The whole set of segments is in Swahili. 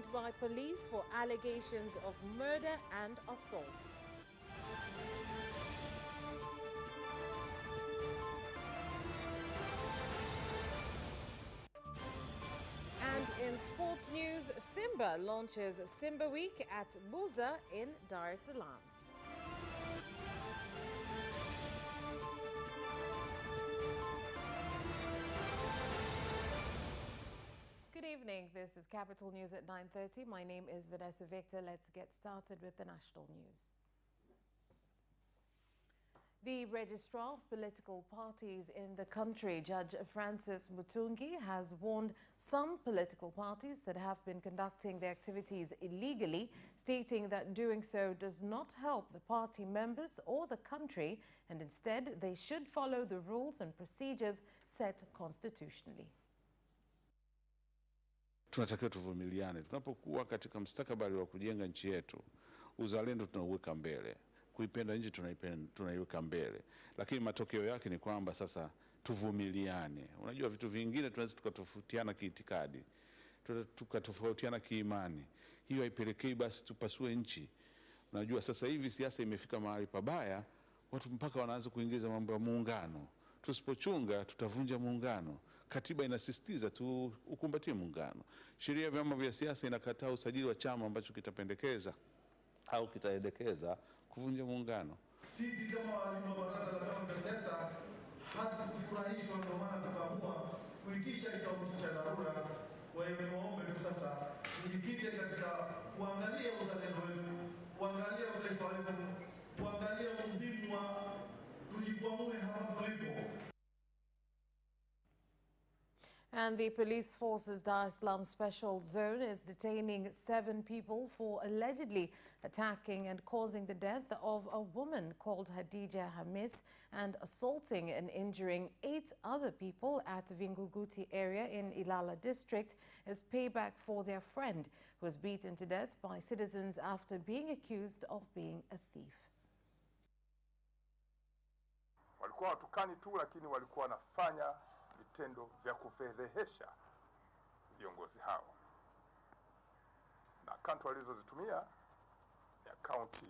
detained by police for allegations of murder and assault. And in sports news, Simba launches Simba Week at Buza in Dar es Salaam. Good evening. This is Capital News at 9:30. My name is Vanessa Victor. Let's get started with the national news. The Registrar of Political Parties in the country, Judge Francis Mutungi, has warned some political parties that have been conducting their activities illegally, stating that doing so does not help the party members or the country, and instead they should follow the rules and procedures set constitutionally. Tunatakiwa tuvumiliane. Tunapokuwa katika mstakabali wa kujenga nchi yetu, uzalendo tunauweka mbele. Kuipenda nchi tunaiweka mbele. Lakini matokeo yake ni kwamba sasa tuvumiliane. Unajua vitu vingine tunaweza tukatofautiana kiitikadi, tukatofautiana kiimani. Hiyo haipelekei basi tupasue nchi. Unajua sasa hivi siasa imefika mahali pabaya, watu mpaka wanaanza kuingiza mambo ya muungano. Tusipochunga tutavunja muungano. Katiba inasisitiza tu ukumbatie muungano. Sheria ya vyama vya siasa inakataa usajili wa chama ambacho kitapendekeza au kitaelekeza kuvunja muungano. Sisi kama walimu wa baraza la vyama vya siasa hatukufurahishwa, ndio maana tukaamua kuitisha kikao cha dharura. Kwa hiyo niwaombe tu sasa tujikite katika kuangalia uzalendo wetu, kuangalia utaifa wetu, kuangalia umuhimu wa tujikwamue hapa tulipo. And the police force's Dar es Salaam Special Zone is detaining 7 people for allegedly attacking and causing the death of a woman called Hadija Hamis and assaulting and injuring 8 other people at Vinguguti area in Ilala district as payback for their friend who was beaten to death by citizens after being accused of being a thief. Walikuwa watukani tu, lakini walikuwa wanafanya vitendo vya kufedhehesha viongozi hao, na akaunti walizozitumia ni akaunti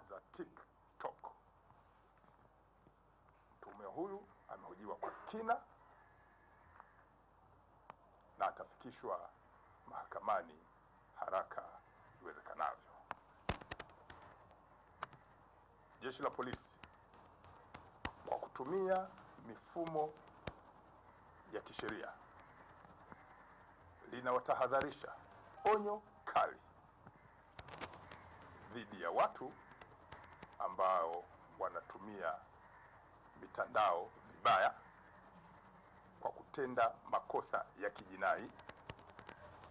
za TikTok. Mtuhumiwa huyu amehojiwa kwa kina na atafikishwa mahakamani haraka iwezekanavyo. Jeshi la polisi kwa kutumia mifumo ya kisheria linawatahadharisha onyo kali dhidi ya watu ambao wanatumia mitandao vibaya kwa kutenda makosa ya kijinai,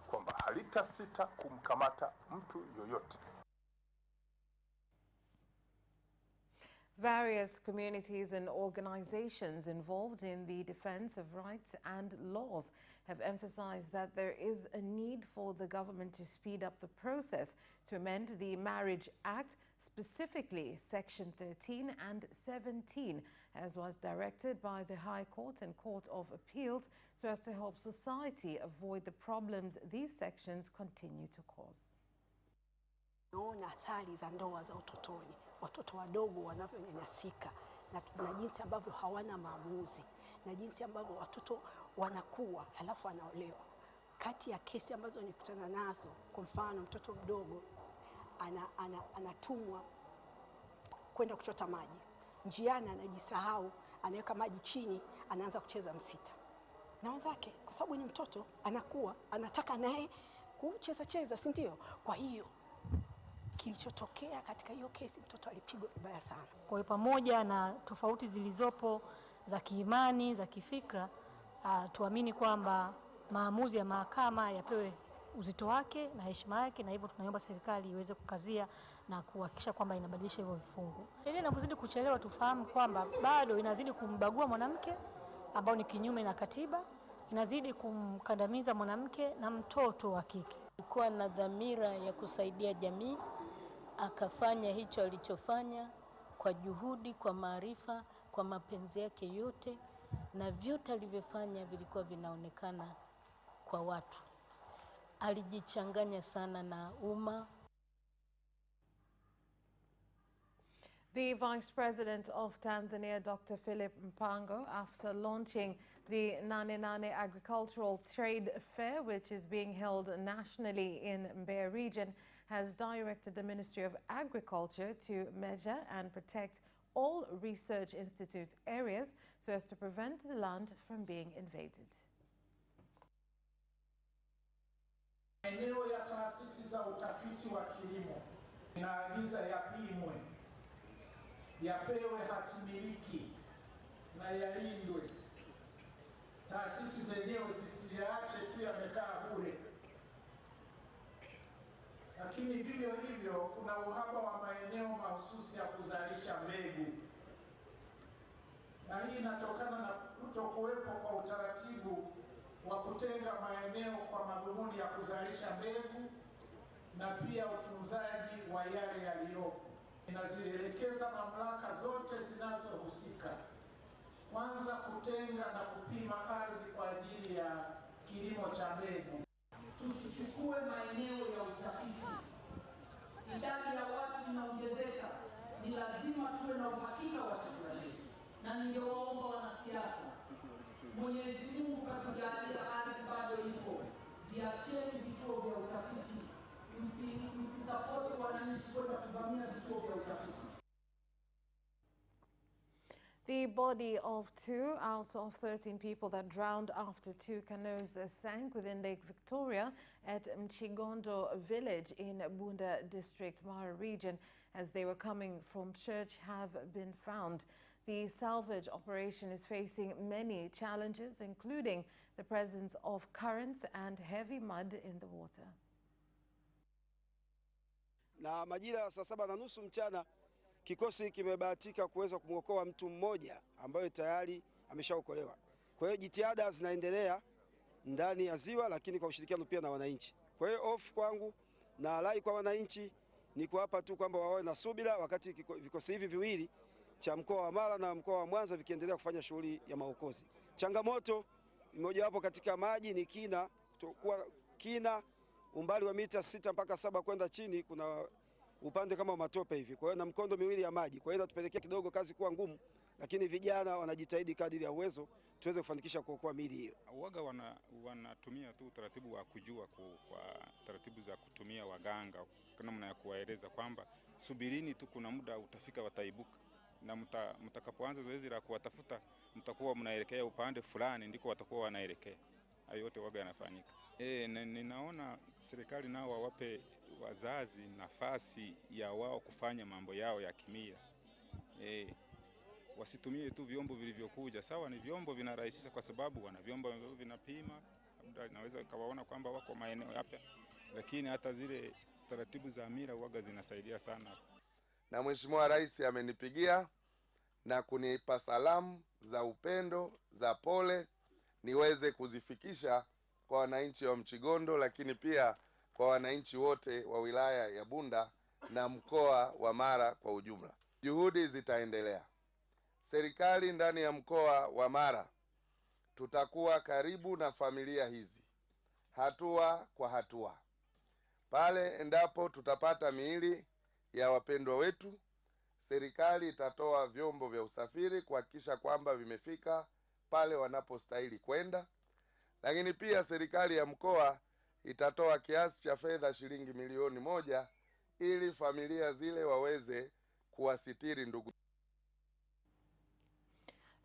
kwamba halitasita kumkamata mtu yoyote. Various communities and organizations involved in the defense of rights and laws have emphasized that there is a need for the government to speed up the process to amend the Marriage Act, specifically Section 13 and 17, as was directed by the High Court and Court of Appeals, so as to help society avoid the problems these sections continue to cause. Naona athari za ndoa za utotoni, watoto wadogo wanavyonyanyasika na jinsi ambavyo hawana maamuzi, na jinsi ambavyo watoto wanakuwa halafu wanaolewa. Kati ya kesi ambazo nikutana nazo, kwa mfano mtoto mdogo anatumwa kwenda kuchota maji, njiani anajisahau, anaweka maji chini, anaanza kucheza msita na wenzake, kwa sababu ni mtoto, anakuwa anataka naye kucheza, si ndio? Kwa hiyo kilichotokea katika hiyo kesi, mtoto alipigwa vibaya sana. Kwa hiyo pamoja na tofauti zilizopo za kiimani, za kifikra, tuamini kwamba maamuzi ya mahakama yapewe uzito wake na heshima yake, na hivyo tunaomba serikali iweze kukazia na kuhakikisha kwamba inabadilisha hivyo vifungu. Ili inavyozidi kuchelewa, tufahamu kwamba bado inazidi kumbagua mwanamke, ambao ni kinyume na katiba, inazidi kumkandamiza mwanamke na mtoto wa kike. Alikuwa na dhamira ya kusaidia jamii, akafanya hicho alichofanya kwa juhudi, kwa maarifa, kwa mapenzi yake yote, na vyote alivyofanya vilikuwa vinaonekana kwa watu. alijichanganya sana na umma. The Vice President of Tanzania, Dr. Philip Mpango, after launching the Nane Nane Agricultural Trade Fair, which is being held nationally in Mbeya region, has directed the Ministry of Agriculture to measure and protect all research institute areas so as to prevent the land from being invaded. Eneo ya taasisi za utafiti wa kilimo inaagiza yapimwe, yapewe hatimiliki na yalindwe. Taasisi zenyewe zisiache tu yamekaa bure. Lakini vivyo hivyo kuna uhaba wa maeneo mahususi ya kuzalisha mbegu, na hii inatokana na kutokuwepo kwa utaratibu wa kutenga maeneo kwa madhumuni ya kuzalisha mbegu na pia utunzaji wa yale yaliyopo. Inazielekeza mamlaka zote zinazohusika kwanza kutenga na kupima ardhi kwa ajili ya kilimo cha mbegu. Tusichukue maeneo ya utafiti. Idadi ya watu inaongezeka, ni lazima tuwe na uhakika wa chakula chetu. Na ningewaomba wanasiasa, Mwenyezi Mungu katujalia ardhi bado ipo, viacheni vituo vya utafiti, msisapoti wananchi kwenda kuvamia vituo vya utafiti. The body of 2 out of 13 people that drowned after 2 canoes sank within Lake Victoria at Mchigondo village in Bunda district, Mara region, as they were coming from church have been found. The salvage operation is facing many challenges, including the presence of currents and heavy mud in the water. Na majira ya saa 7:30 mchana kikosi kimebahatika kuweza kumwokoa mtu mmoja ambaye tayari ameshaokolewa. Kwa hiyo jitihada zinaendelea ndani ya ziwa, lakini kwa ushirikiano pia na wananchi. Kwa hiyo off kwangu na rai kwa wananchi ni kuwapa tu kwamba wawe na subira wakati vikosi hivi viwili cha mkoa wa Mara na mkoa wa Mwanza vikiendelea kufanya shughuli ya maokozi. Changamoto mmoja wapo katika maji ni kina umbali wa mita 6 mpaka 7 kwenda chini, kuna upande kama matope hivi. Kwa hiyo na mkondo miwili ya maji. Kwa hiyo inatupelekea kidogo kazi kuwa ngumu, lakini vijana wanajitahidi kadiri ya uwezo tuweze kufanikisha kuokoa miili hiyo. Waga wanatumia tu utaratibu wa kujua kwa taratibu za kutumia waganga namna ya kuwaeleza kwamba subirini tu, kuna muda utafika wataibuka, na mtakapoanza zoezi la kuwatafuta mtakuwa mnaelekea upande fulani ndiko watakuwa wanaelekea. Hayo yote waga yanafanyika. Ninaona serikali nao wawape wazazi nafasi ya wao kufanya mambo yao ya kimila. Wasitumie tu vyombo vilivyokuja. Sawa, ni vyombo vinarahisisha kwa sababu wana vyombo vinapima, labda naweza kawaona kwamba wako maeneo hapa, lakini hata zile taratibu za mila waga zinasaidia sana. Na Mheshimiwa Rais amenipigia na kunipa salamu za upendo, za pole, niweze kuzifikisha kwa wananchi wa Mchigondo, lakini pia kwa wananchi wote wa wilaya ya Bunda na mkoa wa Mara kwa ujumla. Juhudi zitaendelea. Serikali ndani ya mkoa wa Mara tutakuwa karibu na familia hizi hatua kwa hatua. Pale endapo tutapata miili ya wapendwa wetu, serikali itatoa vyombo vya usafiri kuhakikisha kwamba vimefika pale wanapostahili kwenda. Lakini pia serikali ya mkoa itatoa kiasi cha fedha shilingi milioni 1 ili familia zile waweze kuwasitiri ndugu.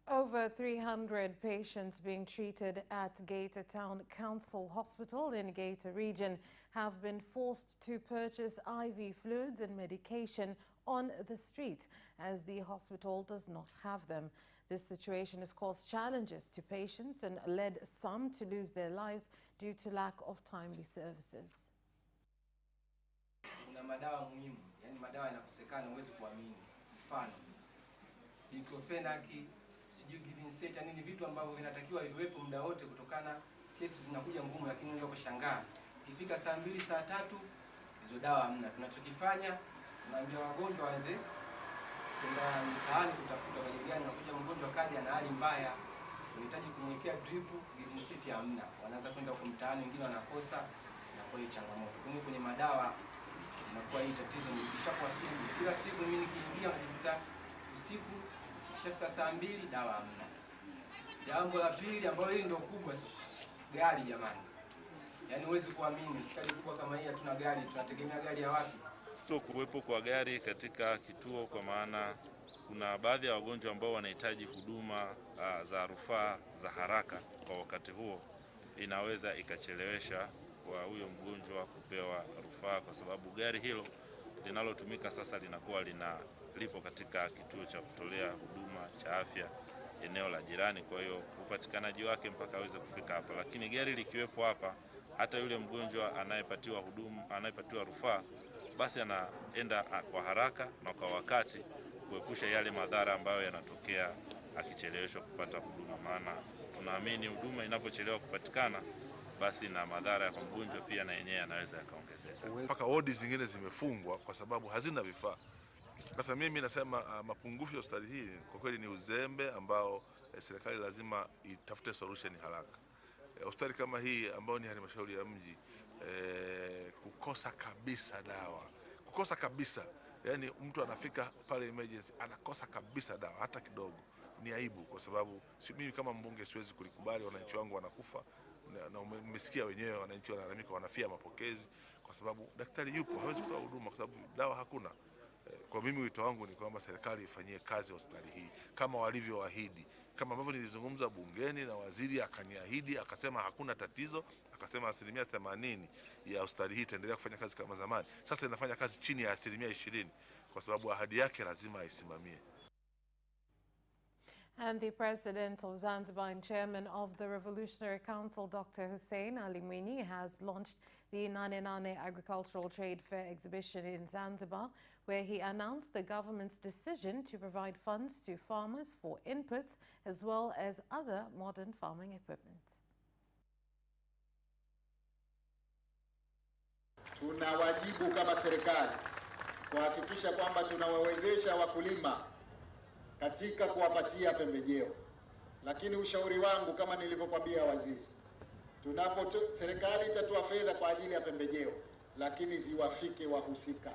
Over 300 patients being treated at Gator Town Council Hospital in Gator region have been forced to purchase IV fluids and medication on the street as the hospital does not have them. This situation has caused challenges to patients and led some to lose their lives due to lack of timely services. Kuna madawa muhimu, yani madawa yanakosekana huwezi kuamini. Mfano, diclofenac, givinsate, yani ni vitu ambavyo vinatakiwa viwepo muda wote kutokana kesi zinakuja ngumu, lakini unaweza kushangaa ikifika saa 2 saa 3 hizo dawa hamna. Tunachokifanya tunaambia wagonjwa waanze kwenda mitaani kutafuta kwa ajili gani, unakuja mgonjwa kaja na hali mbaya, unahitaji kumwekea drip, givinsate hamna. Wanaanza kwenda kwa mtaani, wengine wanakosa na kwa hii changamoto. Kwa hiyo kwenye madawa inakuwa hii tatizo lishakuwa sugu. Kila siku mimi nikiingia najikuta usiku ishafika saa 2 dawa hamna. Jambo la pili ambalo hili ndio kubwa sasa, gari jamani. Yaani huwezi kuamini hospitali kubwa kama hii hatuna gari, tunategemea gari ya wapi? Kuwepo kwa gari katika kituo kwa maana kuna baadhi ya wagonjwa ambao wanahitaji huduma za rufaa za haraka kwa wakati huo, inaweza ikachelewesha kwa huyo mgonjwa kupewa rufaa, kwa sababu gari hilo linalotumika sasa linakuwa lipo katika kituo cha kutolea huduma cha afya eneo la jirani. Kwa hiyo upatikanaji wake mpaka aweze kufika hapa, lakini gari likiwepo hapa, hata yule mgonjwa anayepatiwa rufaa basi anaenda kwa haraka na kwa wakati, kuepusha yale madhara ambayo yanatokea akicheleweshwa kupata huduma. Maana tunaamini huduma inapochelewa kupatikana, basi na madhara ya mgonjwa pia na yenyewe yanaweza yakaongezeka. Mpaka wodi zingine zimefungwa kwa sababu hazina vifaa. Sasa mimi nasema mapungufu ya hospitali hii kwa kweli ni uzembe ambao serikali lazima itafute solution haraka. Hospitali kama hii ambayo ni halmashauri ya mji, kukosa kabisa dawa, kukosa kabisa, yani mtu anafika pale emergency anakosa kabisa dawa hata kidogo, ni aibu, kwa sababu mimi kama mbunge siwezi kulikubali wananchi wangu wanakufa, na umesikia wenyewe wananchi wanalalamika wanafia mapokezi kwa sababu daktari yupo hawezi kutoa huduma kwa sababu dawa hakuna. Kwa mimi wito wangu ni kwamba serikali ifanyie kazi hospitali hii kama walivyoahidi, kama ambavyo nilizungumza bungeni na waziri akaniahidi, akasema hakuna tatizo, akasema 80% ya hospitali hii itaendelea kufanya kazi kama zamani. Sasa inafanya kazi chini ya 20% kwa sababu ahadi yake lazima aisimamie. And the President of Zanzibar and Chairman of the Revolutionary Council, Dr. Hussein Ali Mwinyi, has launched the Nane Nane Agricultural Trade Fair exhibition in Zanzibar, where he announced the government's decision to provide funds to farmers for inputs as well as other modern farming equipment. Tuna wajibu kama serikali kuhakikisha kwamba tunawawezesha wakulima katika kuwapatia pembejeo. Lakini ushauri wangu kama nilivyokuambia waziri, serikali itatoa fedha kwa ajili ya pembejeo, lakini ziwafike wahusika.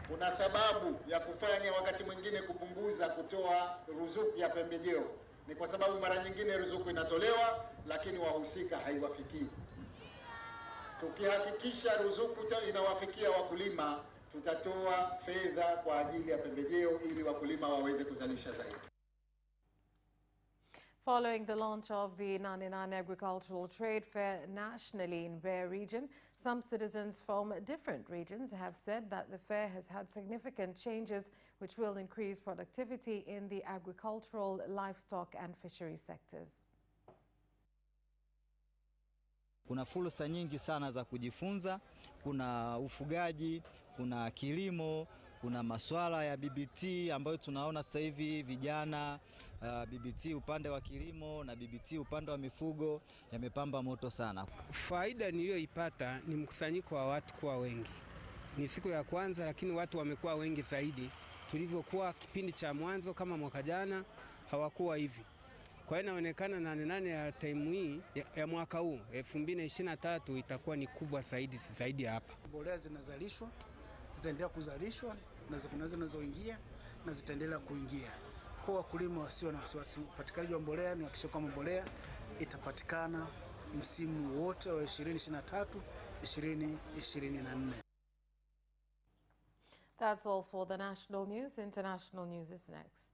Kuna sababu ya kufanya wakati mwingine kupunguza kutoa ruzuku ya pembejeo, ni kwa sababu mara nyingine ruzuku inatolewa lakini wahusika haiwafikii. Tukihakikisha ruzuku inawafikia wakulima, tutatoa fedha kwa ajili ya pembejeo ili wakulima waweze kuzalisha zaidi. Following the launch of the Nane Nane Agricultural Trade Fair nationally in Bear region, some citizens from different regions have said that the fair has had significant changes which will increase productivity in the agricultural, livestock and fishery sectors. Kuna fursa nyingi sana za kujifunza, kuna ufugaji, kuna kilimo, kuna masuala ya BBT ambayo tunaona sasa hivi vijana BBT upande wa kilimo na BBT upande wa mifugo yamepamba moto sana. Faida niliyoipata ni mkusanyiko wa watu kuwa wengi. Ni siku ya kwanza lakini watu wamekuwa wengi zaidi. Tulivyokuwa kipindi cha mwanzo kama mwaka jana hawakuwa hivi. Kwa hiyo inaonekana Nane Nane ya time hii ya mwaka huu 2023 itakuwa ni kubwa zaidi hapa. Mbolea zinazalishwa, zitaendelea kuzalishwa na zinazoingia na zitaendelea kuingia. Kwa wakulima wasio na wasiwasi, upatikanaji wa mbolea ni hakikisha kwamba mbolea itapatikana msimu wote wa 2023 2024. That's all for the national news. International news is next.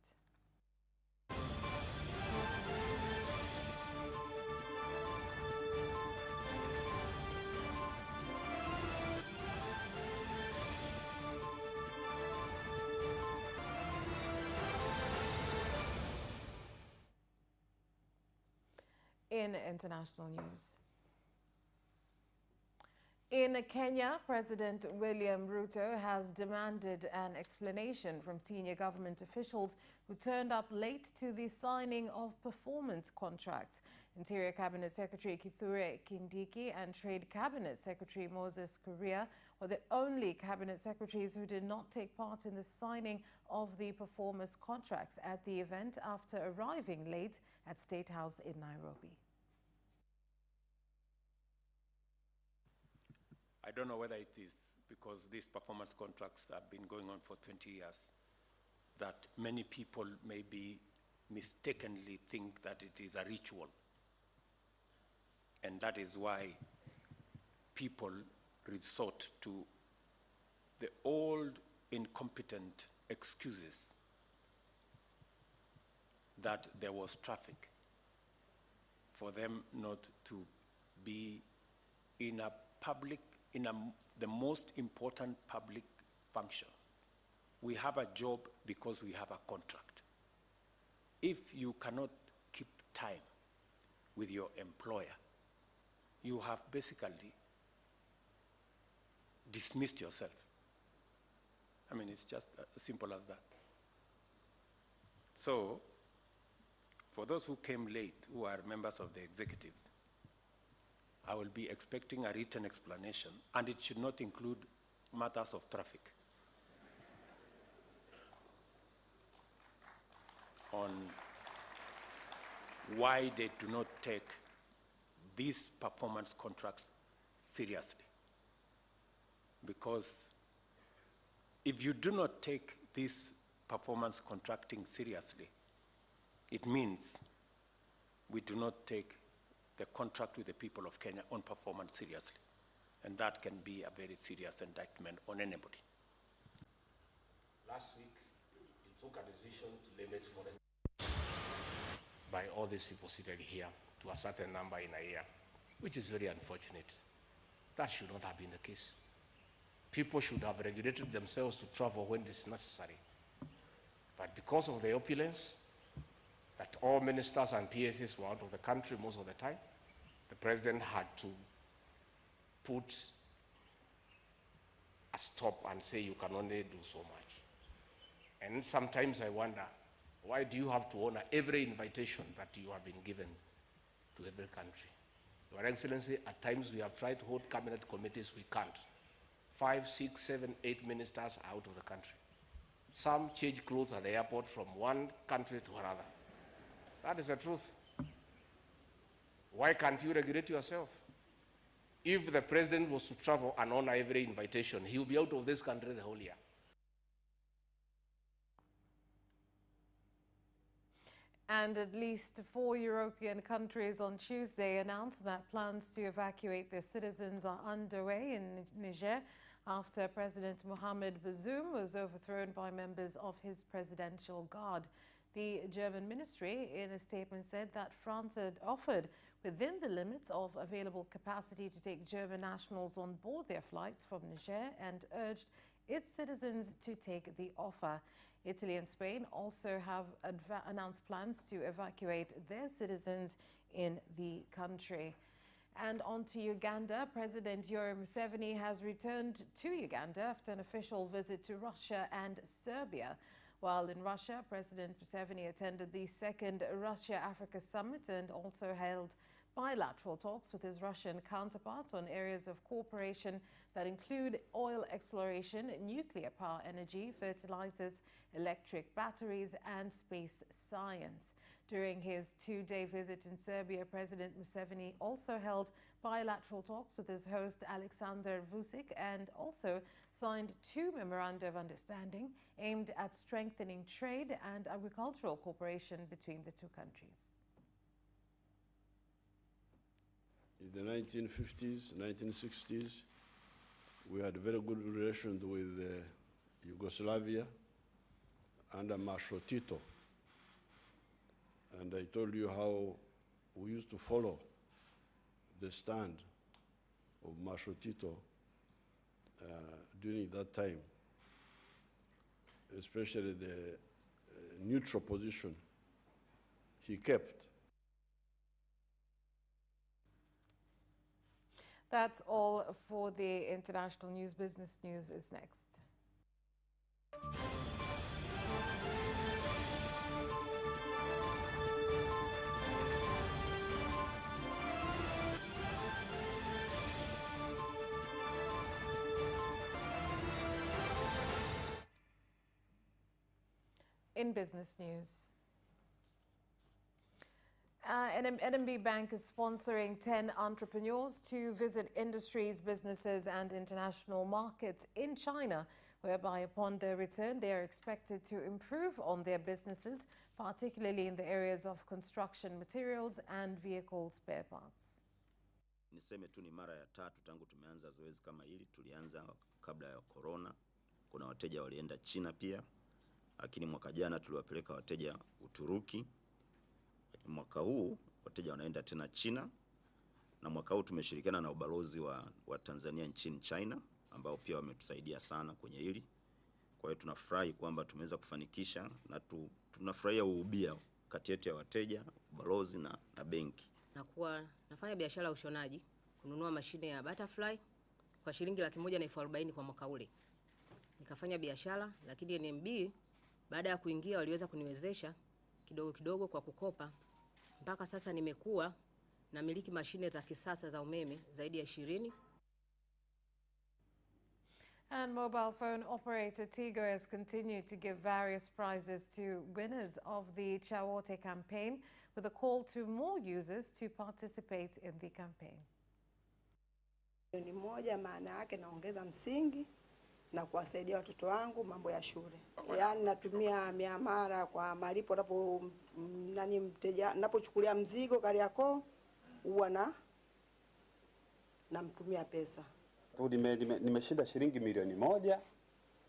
In international news. In Kenya, President William Ruto has demanded an explanation from senior government officials who turned up late to the signing of performance contracts. Interior Cabinet Secretary Kithure Kindiki and Trade Cabinet Secretary Moses Kuria were the only cabinet secretaries who did not take part in the signing of the performance contracts at the event after arriving late at State House in Nairobi. don't know whether it is because these performance contracts have been going on for 20 years that many people maybe mistakenly think that it is a ritual. And that is why people resort to the old incompetent excuses that there was traffic for them not to be in a public, the most important public function. We have a job because we have a contract. If you cannot keep time with your employer, you have basically dismissed yourself. I mean, it's just as simple as that. So, for those who came late, who are members of the executive, I will be expecting a written explanation, and it should not include matters of traffic, on why they do not take these performance contracts seriously. Because if you do not take this performance contracting seriously, it means we do not take the contract with the people of Kenya on performance seriously. And that can be a very serious indictment on anybody. Last week, he took a decision to limit foreign by all these people seated here to a certain number in a year, which is very unfortunate. That should not have been the case. People should have regulated themselves to travel when it is necessary. But because of the opulence, that all ministers and PSs were out of the country most of the time, the president had to put a stop and say you can only do so much. And sometimes I wonder, why do you have to honor every invitation that you have been given to every country? Your Excellency, at times we have tried to hold cabinet committees, we can't. 5, 6, 7, 8 ministers are out of the country. Some change clothes at the airport from one country to another. That is the truth. Why can't you regulate yourself? If the president was to travel and honor every invitation, he will be out of this country the whole year. And at least 4 European countries on Tuesday announced that plans to evacuate their citizens are underway in Niger after President Mohamed Bazoum was overthrown by members of his presidential guard. The German ministry, in a statement, said that France had offered within the limits of available capacity to take German nationals on board their flights from Niger and urged its citizens to take the offer. Italy and Spain also have announced plans to evacuate their citizens in the country. And on to Uganda. President Yoweri Museveni has returned to Uganda after an official visit to Russia and Serbia. While in Russia, President Museveni attended the second Russia-Africa summit and also held bilateral talks with his Russian counterpart on areas of cooperation that include oil exploration, nuclear power energy, fertilizers, electric batteries, and space science. During his 2-day visit in Serbia, President Museveni also held bilateral talks with his host Alexander Vučić and also signed 2 memoranda of understanding aimed at strengthening trade and agricultural cooperation between the 2 countries. In the 1950s, 1960s, we had very good relations with Yugoslavia under Marshal Tito. And I told you how we used to follow the stand of Marshal Tito during that time, especially the neutral position he kept. That's all for the international news. Business news is next. In business news. NMB Bank is sponsoring 10 entrepreneurs to visit industries, businesses and international markets in China, whereby upon their return, they are expected to improve on their businesses, particularly in the areas of construction materials and vehicle spare parts. Niseme tu ni mara ya 3 tangu tumeanza zoezi kama hili. Tulianza kabla ya corona. Kuna wateja walienda China pia. Lakini mwaka jana tuliwapeleka wateja Uturuki. Mwaka huu wateja wanaenda tena China. Na mwaka huu tumeshirikiana na ubalozi wa Tanzania nchini China ambao pia wametusaidia sana kwenye hili. Kwa hiyo tunafurahi kwamba tumeweza kufanikisha na tunafurahia ubia kati yetu ya wateja, ubalozi na benki. Nafanya biashara ya ushonaji, kununua mashine ya butterfly kwa shilingi 140,000 kwa mwaka ule. Nikafanya biashara, lakini NMB baada ya kuingia waliweza kuniwezesha kidogo kidogo kwa kukopa. Mpaka sasa nimekuwa na miliki mashine za kisasa za umeme zaidi ya 20. And mobile phone operator Tigo has continued to give various prizes to winners of the Chawote campaign, with a call to more users to participate in the campaign. Ni moja maana yake naongeza msingi na kuwasaidia watoto wangu mambo ya shule. Yaani natumia miamara kwa malipo mteja napochukulia mzigo Kariakoo huwa namtumia pesa. Nimeshinda shilingi milioni 1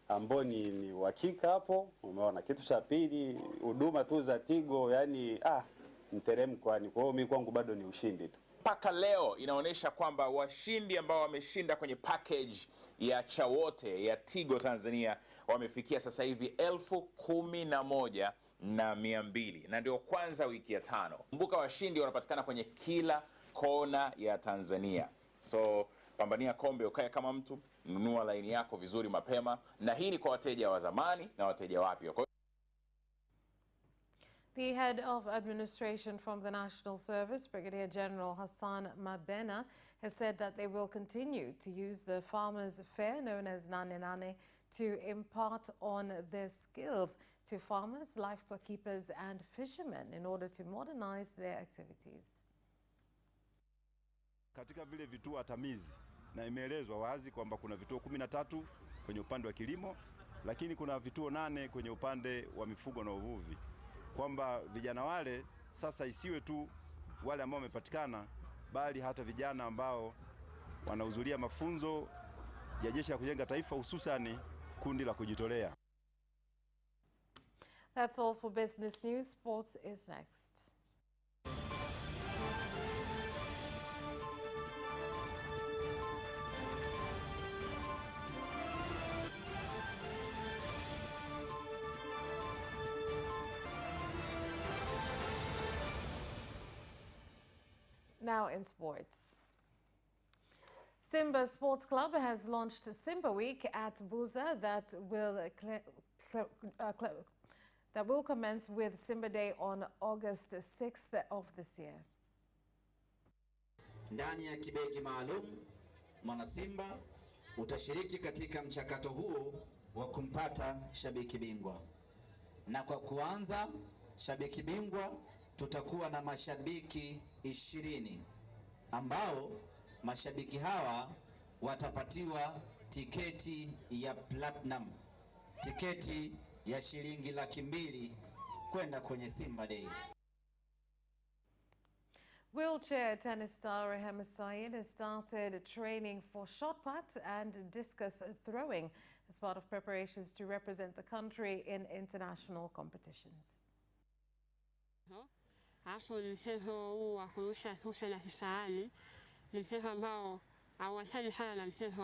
ambao ni uhakika hapo. Umeona kitu cha pili, huduma tu za Tigo yani mteremko yani. Kwa hiyo mimi kwangu bado ni ushindi tu. Mpaka leo inaonyesha kwamba washindi ambao wameshinda kwenye package ya Chawote ya Tigo Tanzania wamefikia sasa hivi 11,200 na ndio kwanza wiki ya 5. Kumbuka washindi wanapatikana kwenye kila kona ya Tanzania. So pambania kombe ukae kama mtu, nunua laini yako vizuri mapema, na hii ni kwa wateja wa zamani na wateja wapya. The head of administration from the National Service, Brigadier General Hassan Mabena, has said that they will continue to use the Farmers' Fair, known as Nane Nane, to impart on their skills to farmers, livestock keepers and fishermen in order to modernize their activities. Katika vile vituo atamizi, na imeelezwa wazi kwamba kuna vituo 13 kwenye upande wa kilimo, lakini kuna vituo 8 kwenye upande wa mifugo na uvuvi. Kwamba vijana wale sasa isiwe tu wale ambao wamepatikana, bali hata vijana ambao wanahudhuria mafunzo ya Jeshi la Kujenga Taifa, hususani kundi la kujitolea. That's all for business news. Sports is next. Now in sports. Simba Sports Club has launched Simba Week at Buza that will commence with Simba Day on August 6th of this year. Ndani ya kibegi maalum, mwana Simba utashiriki katika mchakato huu wa kumpata shabiki bingwa. Na kwa kuanza shabiki bingwa, tutakuwa na mashabiki 20 ambao mashabiki hawa watapatiwa tiketi ya platinum, tiketi ya shilingi 200,000 kwenda kwenye Simba Day. Wheelchair tennis star Rehema Saeed has started training for shot put and discus throwing as part of preparations to represent the country in international competitions. Hapo mchezo huu wa kurusha tufe na kisahani ni mchezo ambao hauachani sana na mchezo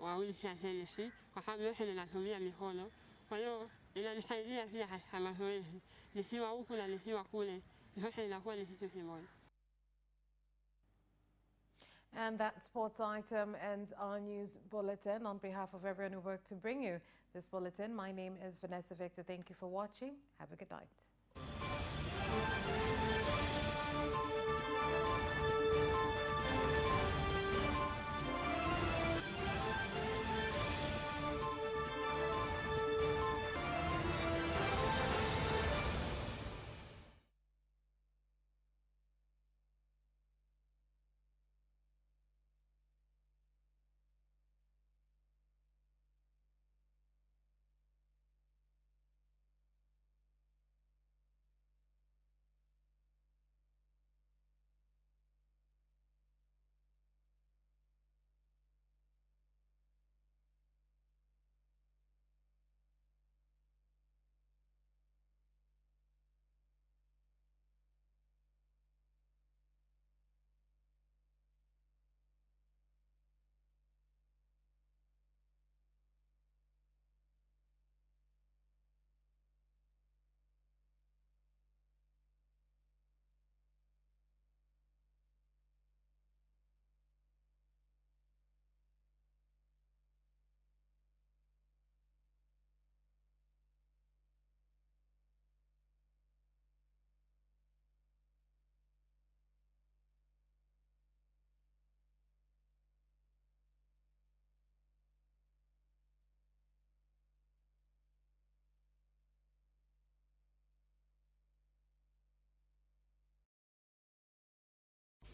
wa wheelchair tennis kwa sababu yote ninatumia mikono. Kwa hiyo inanisaidia pia katika mazoezi, nikiwa huku na nikiwa kule, yote inakuwa ni kitu kimoja. And that sports item ends our news bulletin. On behalf of everyone who worked to bring you this bulletin, my name is Vanessa Victor. Thank you for watching. Have a good night.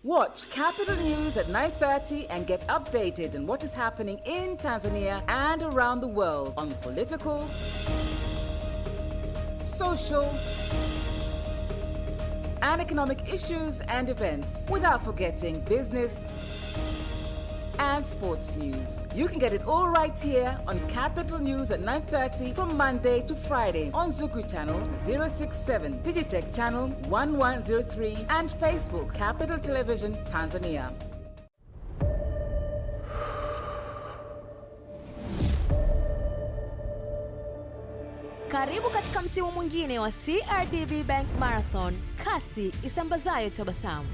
Watch Capital News at 9:30 and get updated on what is happening in Tanzania and around the world on political, social, and economic issues and events, without forgetting business and sports news. You can get it all right here on Capital News at 9:30 from Monday to Friday on Zuku Channel 067, Digitech Channel 1103, and Facebook Capital Television Tanzania. Karibu katika msimu mwingine wa CRDB Bank Marathon, kasi isambazayo tabasamu.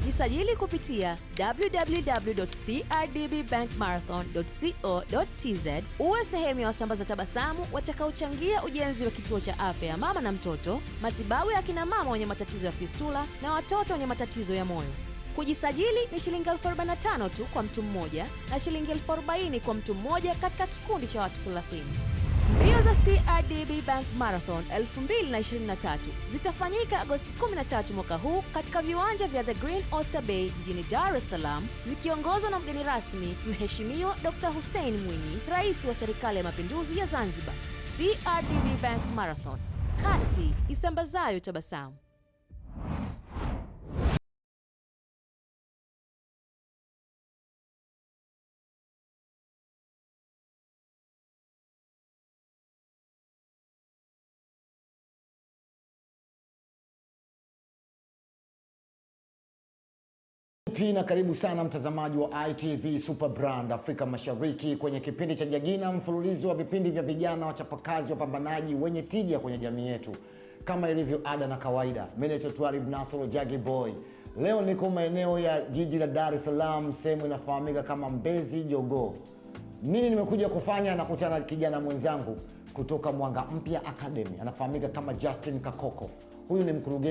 Jisajili kupitia www.crdbbankmarathon.co.tz uwe sehemu ya wasambaza tabasamu watakaochangia ujenzi wa kituo cha afya ya mama na mtoto, matibabu ya kina mama wenye matatizo ya fistula na watoto wenye matatizo ya moyo. Kujisajili ni shilingi 45,000 tu kwa mtu mmoja na shilingi 40,000 kwa mtu mmoja katika kikundi cha watu 30. Mbio za CRDB Bank Marathon 2023 zitafanyika Agosti 13 mwaka huu katika viwanja vya The Green Oyster Bay jijini Dar es Salaam, zikiongozwa na mgeni rasmi Mheshimiwa Dr. Hussein Mwinyi, Rais wa Serikali ya Mapinduzi ya Zanzibar. CRDB Bank Marathon, kasi isambazayo tabasamu. Na karibu sana mtazamaji wa ITV Super Brand Afrika Mashariki kwenye kipindi cha Jagina, mfululizo wa vipindi vya vijana wachapakazi wapambanaji wenye tija kwenye jamii yetu. Kama ilivyo ada na kawaida, mimi ni Twalib Nasoro Jagi Boy. Leo niko maeneo ya jiji la Dar es Salaam, sehemu inafahamika kama Mbezi Jogoo. Nini nimekuja kufanya? Nakutana na kijana mwenzangu kutoka Mwanga Mpya Academy, anafahamika kama Justin Kakoko. Huyu ni mkurugenzi